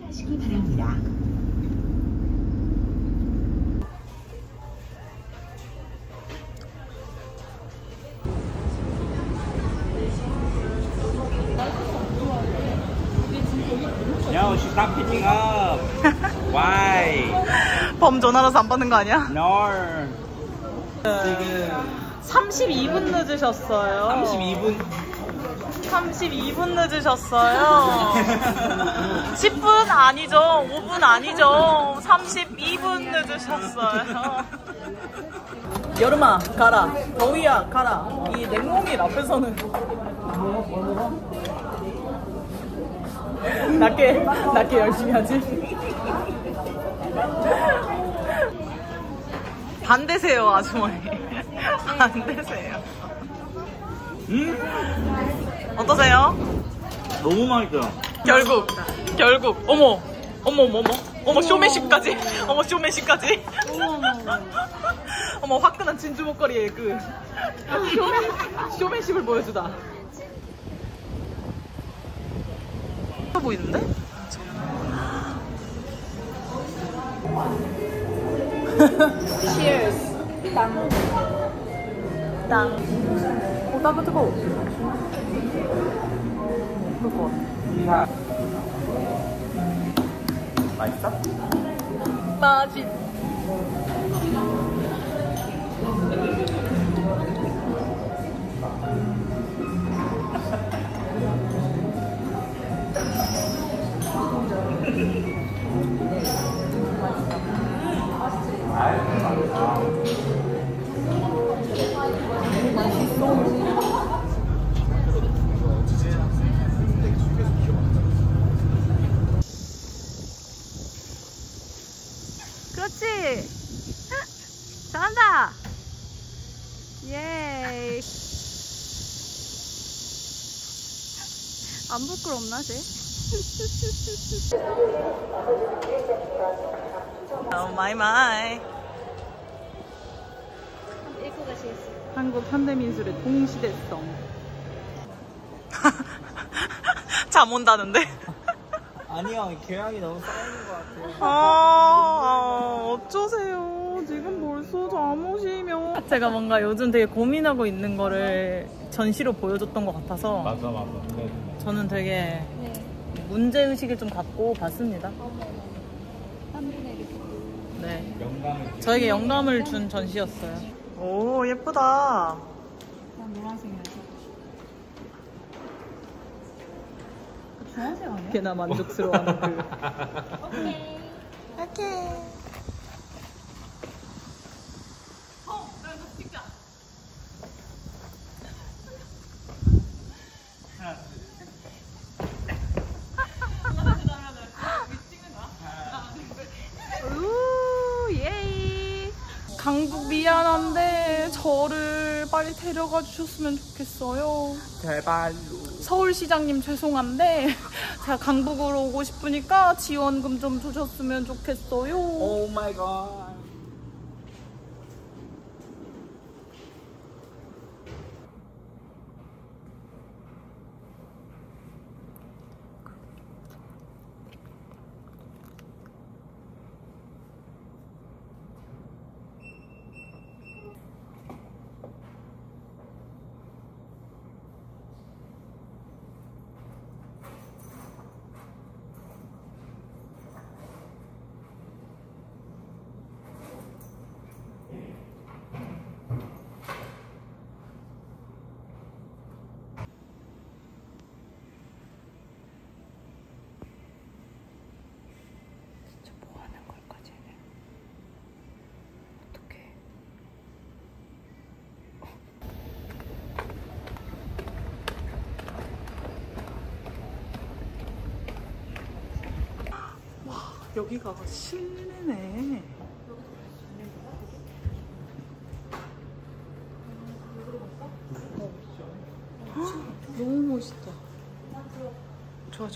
주의하시기 바랍니다. No, she's not picking up. Why? 범 전화라서 안 받는 거 아니야? No. 지금 32분 늦으셨어요. 32분 늦으셨어요. 10분 아니죠. 5분 아니죠. 32분 늦으셨어요. 여름아 가라. 더위야 가라. 이 냉동일 앞에서는 낮게 열심히 하지. 반대세요 아주머니. 반대세요. 어떠세요? 너무 맛있어. 결국 어머 쇼맨십까지. 어머 쇼맨십까지. 어머 화끈한 진주 목걸이에 그 쇼맨십을 보여주다. 보이는데? Cheers. 땅. 오, 따뜻하고. 그거. 맛있어? 맛있. 그렇지. 잘한다. 예. 안 부끄럽나 쟤? 오 마이 마이. 한국 현대미술의 동시대성. 잠 온다는데? 아니요, 교양이 너무 쌓이는 것 같아요. 어쩌세요. 지금 벌써 잠 오시면. 제가 뭔가 요즘 되게 고민하고 있는 거를 전시로 보여줬던 것 같아서. 맞아. 네. 저는 되게 문제의식을 좀 갖고 봤습니다. 네. 저에게 영감을 준 전시였어요. 오, 예쁘다. 난 노란색이야. 주황색 아니야? 걔나 만족스러워하는 그. 오케이. 나 이거 찍자. 예이. 강북 미안한데 저를 빨리 데려가 주셨으면 좋겠어요. 제발로. 서울시장님 죄송한데 제가 강북으로 오고 싶으니까 지원금 좀 주셨으면 좋겠어요. 오 마이 갓. 여기가 실내네. 너무 멋있다. 좋아.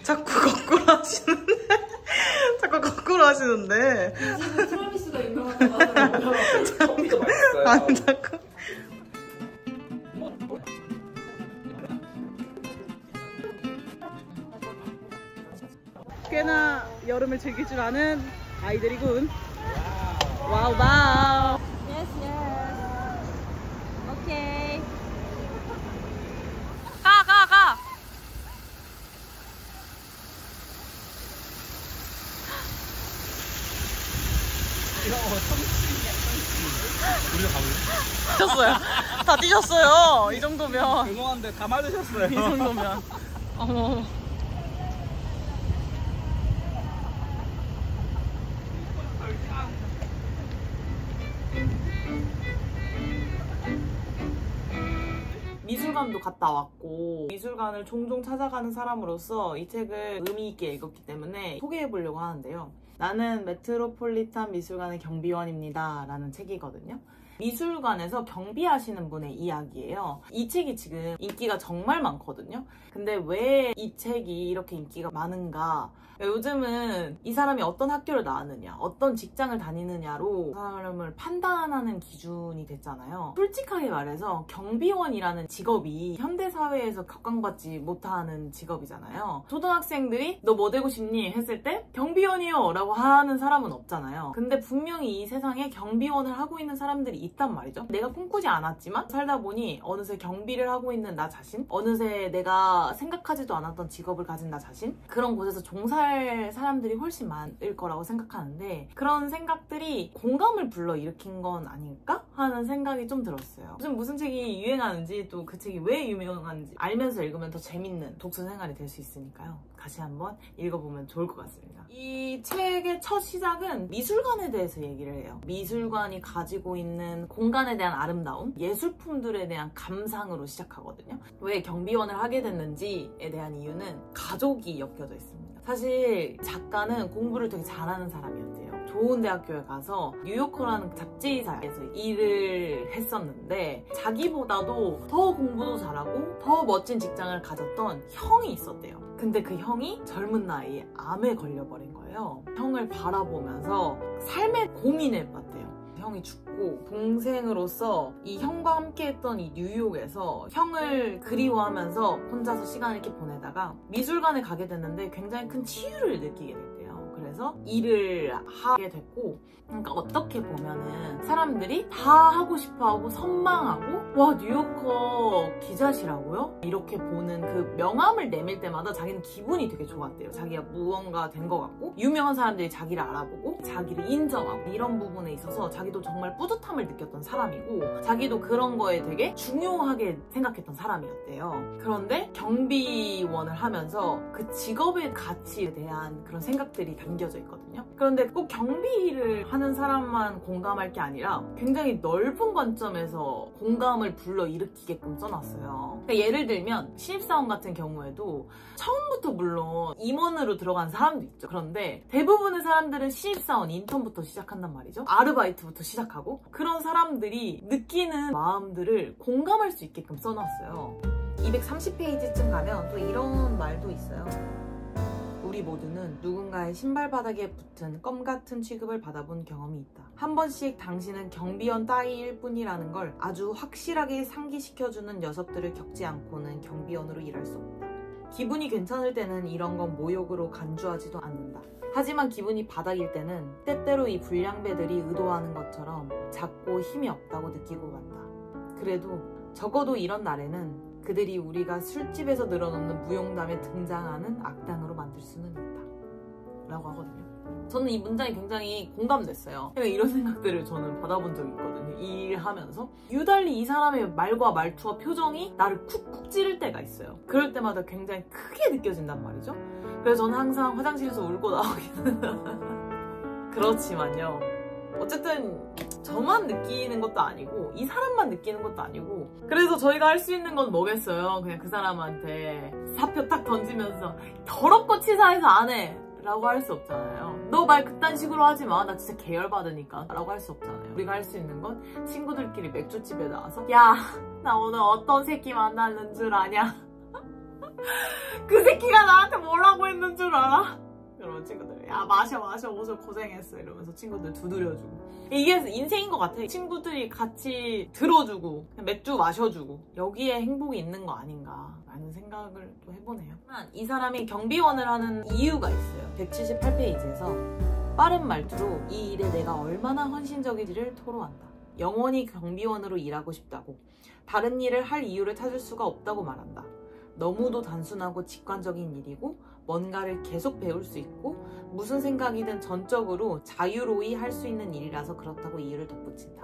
자꾸 거꾸로 하시는데. 자꾸 거꾸로 하시는데. 요즘은 티라미수가 유명하다고 하더라고요. 아니, 자꾸. 꽤나 여름을 즐길 줄 아는 아이들이군. 와우 와우. Yes, yes. Okay. 가. 이런 거 우리가 가볼래? 뛰셨어요. 다 뛰셨어요. 이 정도면. 죄송한데 다 맞으셨어요. 이 정도면. 어머. 미술관도 갔다 왔고 미술관을 종종 찾아가는 사람으로서 이 책을 의미 있게 읽었기 때문에 소개해 보려고 하는데요. 나는 메트로폴리탄 미술관의 경비원입니다 라는 책이거든요. 미술관에서 경비하시는 분의 이야기예요. 이 책이 지금 인기가 정말 많거든요. 근데 왜 이 책이 이렇게 인기가 많은가? 요즘은 이 사람이 어떤 학교를 나왔느냐, 어떤 직장을 다니느냐로 사람을 판단하는 기준이 됐잖아요. 솔직하게 말해서 경비원이라는 직업이 현대사회에서 각광받지 못하는 직업이잖아요. 초등학생들이 너 뭐 되고 싶니? 했을 때 경비원이요 라고 하는 사람은 없잖아요. 근데 분명히 이 세상에 경비원을 하고 있는 사람들이 있단 말이죠. 내가 꿈꾸지 않았지만 살다 보니 어느새 경비를 하고 있는 나 자신, 어느새 내가 생각하지도 않았던 직업을 가진 나 자신, 그런 곳에서 종사할 사람들이 훨씬 많을 거라고 생각하는데 그런 생각들이 공감을 불러일으킨 건 아닐까? 하는 생각이 좀 들었어요. 요즘 무슨 책이 유행하는지 또 그 책이 왜 유명한지 알면서 읽으면 더 재밌는 독서 생활이 될 수 있으니까요. 다시 한번 읽어보면 좋을 것 같습니다. 이 책의 첫 시작은 미술관에 대해서 얘기를 해요. 미술관이 가지고 있는 공간에 대한 아름다움, 예술품들에 대한 감상으로 시작하거든요. 왜 경비원을 하게 됐는지에 대한 이유는 가족이 엮여져 있습니다. 사실 작가는 공부를 되게 잘하는 사람이었대요. 좋은 대학교에 가서 뉴요커라는 잡지사에서 일을 했었는데 자기보다도 더 공부도 잘하고 더 멋진 직장을 가졌던 형이 있었대요. 근데 그 형이 젊은 나이에 암에 걸려버린 거예요. 형을 바라보면서 삶의 고민을 봤대요. 형이 죽고 동생으로서 이 형과 함께 했던 이 뉴욕에서 형을 그리워하면서 혼자서 시간을 이렇게 보내다가 미술관에 가게 됐는데 굉장히 큰 치유를 느끼게 됐대요. 그래서 일을 하게 됐고, 그러니까 어떻게 보면은 사람들이 다 하고 싶어하고 선망하고 와 뉴요커 기자시라고요? 이렇게 보는 그 명함을 내밀 때마다 자기는 기분이 되게 좋았대요. 자기가 무언가 된 것 같고 유명한 사람들이 자기를 알아보고 자기를 인정하고 이런 부분에 있어서 자기도 정말 뿌듯함을 느꼈던 사람이고 자기도 그런 거에 되게 중요하게 생각했던 사람이었대요. 그런데 경비원을 하면서 그 직업의 가치에 대한 그런 생각들이 담겨져 있거든요. 그런데 꼭 경비를 하는 사람만 공감할 게 아니라 굉장히 넓은 관점에서 공감을 불러일으키게끔 써놨어요. 그러니까 예를 들면 신입사원 같은 경우에도 처음부터 물론 임원으로 들어간 사람도 있죠. 그런데 대부분의 사람들은 신입사원 인턴부터 시작한단 말이죠. 아르바이트부터 시작하고 그런 사람들이 느끼는 마음들을 공감할 수 있게끔 써놨어요. 230페이지쯤 가면 또 이런 말도 있어요. 우리 모두는 누군가의 신발 바닥에 붙은 껌 같은 취급을 받아본 경험이 있다. 한 번씩 당신은 경비원 따위일 뿐이라는 걸 아주 확실하게 상기시켜주는 녀석들을 겪지 않고는 경비원으로 일할 수 없다. 기분이 괜찮을 때는 이런 건 모욕으로 간주하지도 않는다. 하지만 기분이 바닥일 때는 때때로 이 불량배들이 의도하는 것처럼 작고 힘이 없다고 느끼고 간다. 그래도 적어도 이런 날에는 그들이 우리가 술집에서 늘어놓는 무용담에 등장하는 악당으로 만들 수는 있다 라고 하거든요. 저는 이 문장이 굉장히 공감됐어요. 이런 생각들을 저는 받아본 적이 있거든요. 일하면서 유달리 이 사람의 말과 말투와 표정이 나를 쿡쿡 찌를 때가 있어요. 그럴 때마다 굉장히 크게 느껴진단 말이죠. 그래서 저는 항상 화장실에서 울고 나오기는 그렇지만요. 어쨌든 저만 느끼는 것도 아니고 이 사람만 느끼는 것도 아니고 그래서 저희가 할 수 있는 건 뭐겠어요. 그냥 그 사람한테 사표 딱 던지면서 더럽고 치사해서 안 해 라고 할 수 없잖아요. 너 말 그딴 식으로 하지 마. 나 진짜 계열받으니까 라고 할 수 없잖아요. 우리가 할 수 있는 건 친구들끼리 맥주집에 나와서 야, 나 오늘 어떤 새끼 만나는 줄 아냐? 그 새끼가 나한테 뭐라고 했는 줄 알아? 그러면 친구들 야 마셔 오늘 고생했어 이러면서 친구들 두드려주고 이게 인생인 것 같아. 친구들이 같이 들어주고 맥주 마셔주고 여기에 행복이 있는 거 아닌가 라는 생각을 또 해보네요. 이 사람이 경비원을 하는 이유가 있어요. 178페이지에서 빠른 말투로 이 일에 내가 얼마나 헌신적인지를 토로한다. 영원히 경비원으로 일하고 싶다고, 다른 일을 할 이유를 찾을 수가 없다고 말한다. 너무도 단순하고 직관적인 일이고 뭔가를 계속 배울 수 있고 무슨 생각이든 전적으로 자유로이 할 수 있는 일이라서 그렇다고 이유를 덧붙인다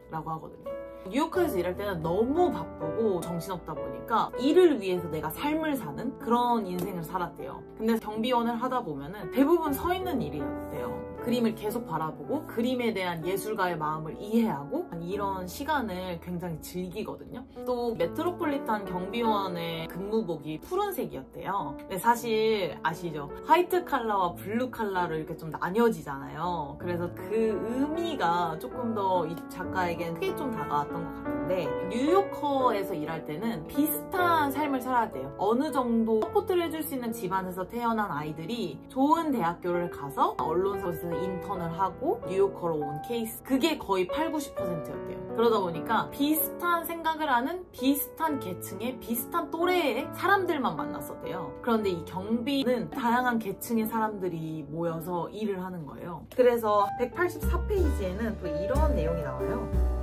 라고 하거든요. 뉴요커에서 일할 때는 너무 바쁘고 정신없다 보니까 일을 위해서 내가 삶을 사는 그런 인생을 살았대요. 근데 경비원을 하다 보면은 대부분 서 있는 일이었대요. 그림을 계속 바라보고 그림에 대한 예술가의 마음을 이해하고 이런 시간을 굉장히 즐기거든요. 또 메트로폴리탄 경비원의 근무복이 푸른색이었대요. 근데 사실 아시죠? 화이트 칼라와 블루 칼라로 이렇게 좀 나뉘어지잖아요. 그래서 그 의미가 조금 더 이 작가에게는 크게 좀 다가왔던 것 같은데, 뉴요커에서 일할 때는 비슷한 삶을 살아야 돼요. 어느 정도 서포트를 해줄 수 있는 집안에서 태어난 아이들이 좋은 대학교를 가서 언론사에서 인턴을 하고 뉴요커로 온 케이스, 그게 거의 80~90%였대요. 그러다 보니까 비슷한 생각을 하는 비슷한 계층의 비슷한 또래의 사람들만 만났었대요. 그런데 이 경비는 다양한 계층의 사람들이 모여서 일을 하는 거예요. 그래서 184페이지에는 또 이런 내용이 나와요.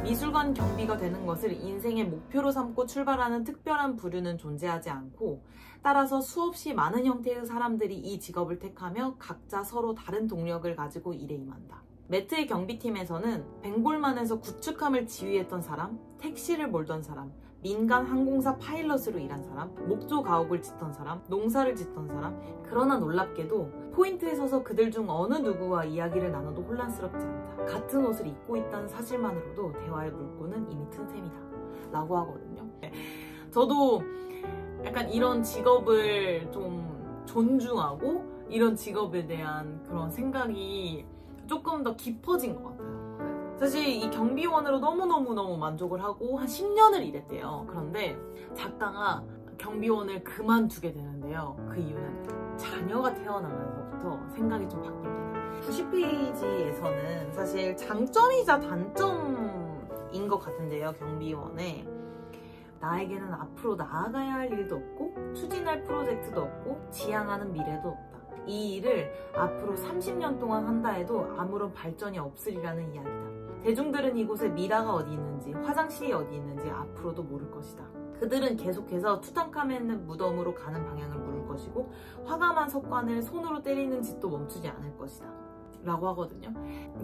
미술관 경비가 되는 것을 인생의 목표로 삼고 출발하는 특별한 부류는 존재하지 않고, 따라서 수없이 많은 형태의 사람들이 이 직업을 택하며 각자 서로 다른 동력을 가지고 일에 임한다. 매트의 경비팀에서는 뱅볼만에서 구축함을 지휘했던 사람, 택시를 몰던 사람, 민간 항공사 파일럿으로 일한 사람, 목조 가옥을 짓던 사람, 농사를 짓던 사람, 그러나 놀랍게도 포인트에 서서 그들 중 어느 누구와 이야기를 나눠도 혼란스럽지 않다. 같은 옷을 입고 있다는 사실만으로도 대화의 물꼬는 이미 튼 셈이다 라고 하거든요. 저도 약간 이런 직업을 좀 존중하고 이런 직업에 대한 그런 생각이 조금 더 깊어진 것 같아요. 사실 이 경비원으로 너무너무 만족을 하고 한 10년을 일했대요. 그런데 작가가 경비원을 그만두게 되는데요. 그 이유는 자녀가 태어나면서부터 생각이 좀 바뀝니다. 90페이지에서는 사실 장점이자 단점인 것 같은데요. 경비원에 나에게는 앞으로 나아가야 할 일도 없고 추진할 프로젝트도 없고 지향하는 미래도 없다. 이 일을 앞으로 30년 동안 한다 해도 아무런 발전이 없으리라는 이야기다. 대중들은 이곳에 미라가 어디 있는지, 화장실이 어디 있는지 앞으로도 모를 것이다. 그들은 계속해서 투탕카멘의 무덤으로 가는 방향을 물을 것이고 화가만 석관을 손으로 때리는 짓도 멈추지 않을 것이다 라고 하거든요.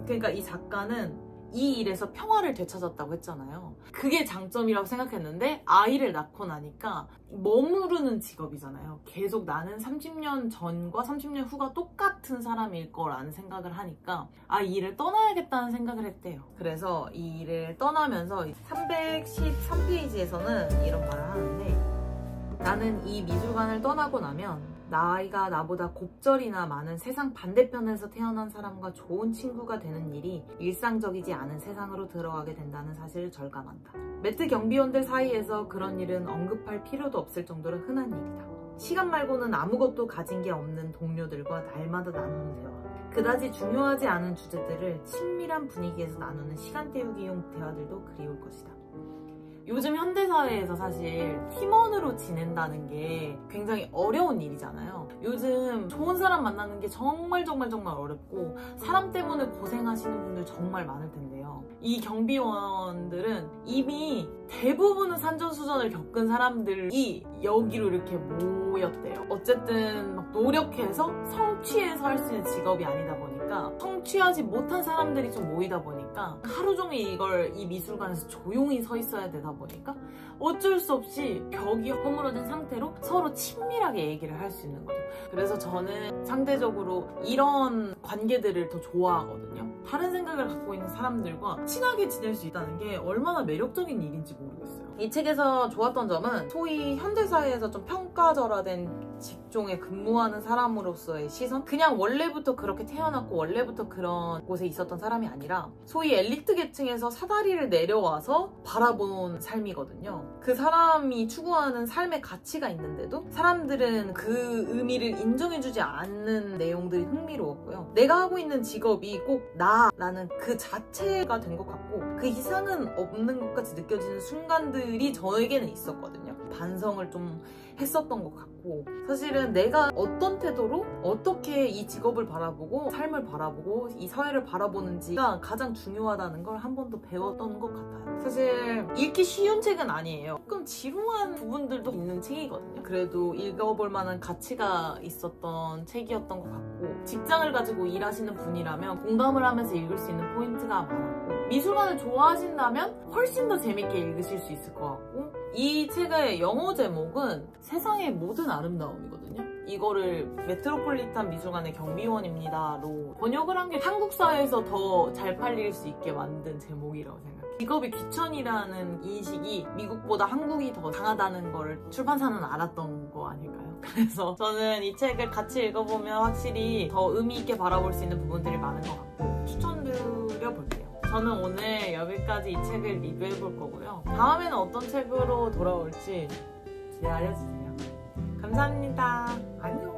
그러니까 이 작가는 이 일에서 평화를 되찾았다고 했잖아요. 그게 장점이라고 생각했는데 아이를 낳고 나니까 머무르는 직업이잖아요. 계속 나는 30년 전과 30년 후가 똑같은 사람일 거라는 생각을 하니까 이 일을 떠나야겠다는 생각을 했대요. 그래서 이 일을 떠나면서 313페이지에서는 이런 말을 하는데, 나는 이 미술관을 떠나고 나면 나이가 나보다 곱절이나 많은 세상 반대편에서 태어난 사람과 좋은 친구가 되는 일이 일상적이지 않은 세상으로 들어가게 된다는 사실을 절감한다. 매트 경비원들 사이에서 그런 일은 언급할 필요도 없을 정도로 흔한 일이다. 시간 말고는 아무것도 가진 게 없는 동료들과 날마다 나누는 대화, 그다지 중요하지 않은 주제들을 친밀한 분위기에서 나누는 시간 때우기용 대화들도 그리울 것이다. 요즘 현대사회에서 사실 팀원으로 지낸다는 게 굉장히 어려운 일이잖아요. 요즘 좋은 사람 만나는 게 정말 어렵고 사람 때문에 고생하시는 분들 정말 많을 텐데요. 이 경비원들은 이미 대부분은 산전수전을 겪은 사람들이 여기로 이렇게 모였대요. 어쨌든 막 노력해서 성취해서 할 수 있는 직업이 아니다 보니까 성취하지 못한 사람들이 좀 모이다 보니까 하루 종일 이 미술관에서 조용히 서 있어야 되다 보니까 어쩔 수 없이 벽이 허물어진 상태로 서로 친밀하게 얘기를 할 수 있는 거죠. 그래서 저는 상대적으로 이런 관계들을 더 좋아하거든요. 다른 생각을 갖고 있는 사람들과 친하게 지낼 수 있다는 게 얼마나 매력적인 일인지 모르겠어요. 이 책에서 좋았던 점은 소위 현대사회에서 좀 평가절하된 직종에 근무하는 사람으로서의 시선? 그냥 원래부터 그렇게 태어났고 원래부터 그런 곳에 있었던 사람이 아니라 소위 엘리트 계층에서 사다리를 내려와서 바라본 삶이거든요. 그 사람이 추구하는 삶의 가치가 있는데도 사람들은 그 의미를 인정해주지 않는 내용들이 흥미로웠고요. 내가 하고 있는 직업이 꼭 나라는 그 자체가 된 것 같고 그 이상은 없는 것 같이 느껴지는 순간들이 저에게는 있었거든요. 반성을 좀 했었던 것 같고, 사실은 책은 내가 어떤 태도로 어떻게 이 직업을 바라보고 삶을 바라보고 이 사회를 바라보는지가 가장 중요하다는 걸 한 번 더 배웠던 것 같아요. 사실 읽기 쉬운 책은 아니에요. 조금 지루한 부분들도 있는 책이거든요. 그래도 읽어볼 만한 가치가 있었던 책이었던 것 같고, 직장을 가지고 일하시는 분이라면 공감을 하면서 읽을 수 있는 포인트가 많았고, 미술관을 좋아하신다면 훨씬 더 재밌게 읽으실 수 있을 것 같고, 이 책의 영어 제목은 세상의 모든 아름다움이거든요. 이거를 메트로폴리탄 미술관의 경비원입니다로 번역을 한 게 한국 사회에서 더 잘 팔릴 수 있게 만든 제목이라고 생각해요. 직업이 귀천이라는 인식이 미국보다 한국이 더 강하다는 걸 출판사는 알았던 거 아닐까요? 그래서 저는 이 책을 같이 읽어보면 확실히 더 의미 있게 바라볼 수 있는 부분들이 많은 것 같고 추천드려 볼게요. 저는 오늘 여기까지 이 책을 리뷰해 볼 거고요. 다음에는 어떤 책으로 돌아올지 알려주세요. 감사합니다. 안녕.